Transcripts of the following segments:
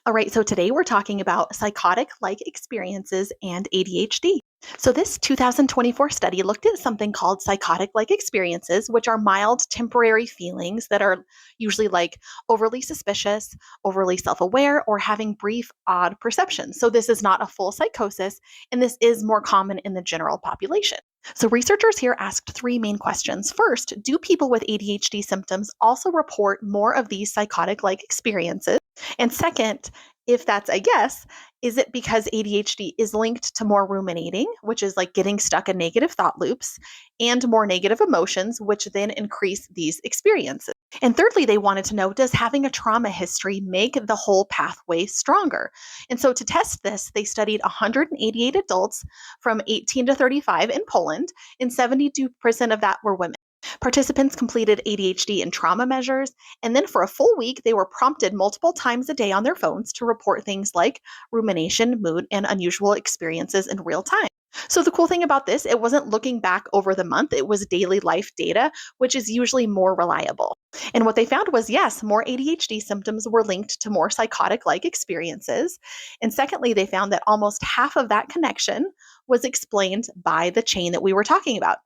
All right, so today we're talking about psychotic-like experiences and ADHD. So, this 2024 study looked at something called psychotic-like experiences, which are mild temporary feelings that are usually like overly suspicious, overly self aware, or having brief, odd perceptions. So, this is not a full psychosis, and this is more common in the general population. So, researchers here asked three main questions. First, do people with ADHD symptoms also report more of these psychotic like experiences? And second, if that's a yes, is it because ADHD is linked to more ruminating, which is like getting stuck in negative thought loops, and more negative emotions, which then increase these experiences? And thirdly, they wanted to know, does having a trauma history make the whole pathway stronger? And so to test this, they studied 188 adults from 18 to 35 in Poland, and 72% of that were women. Participants completed ADHD and trauma measures, and then for a full week, they were prompted multiple times a day on their phones to report things like rumination, mood, and unusual experiences in real time. So, the cool thing about this, it wasn't looking back over the month, it was daily life data, which is usually more reliable. And what they found was yes, more ADHD symptoms were linked to more psychotic like experiences. And secondly, they found that almost half of that connection was explained by the chain that we were talking about.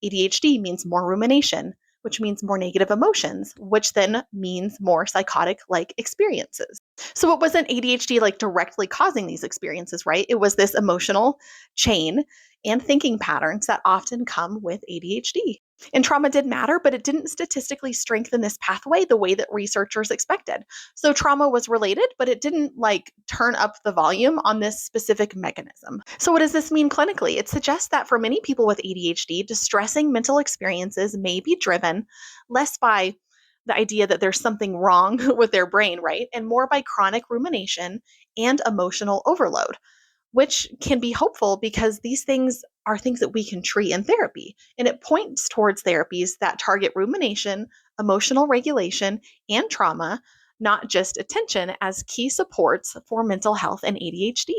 ADHD means more rumination, which means more negative emotions, which then means more psychotic like experiences. So it wasn't ADHD like directly causing these experiences, right? It was this emotional chain and thinking patterns that often come with ADHD. And trauma did matter, but it didn't statistically strengthen this pathway the way that researchers expected. So trauma was related, but it didn't like turn up the volume on this specific mechanism. So what does this mean clinically? It suggests that for many people with ADHD, distressing mental experiences may be driven less by the idea that there's something wrong with their brain, right? And more by chronic rumination and emotional overload, which can be hopeful because these things are things that we can treat in therapy. And it points towards therapies that target rumination, emotional regulation, and trauma, not just attention, as key supports for mental health and ADHD.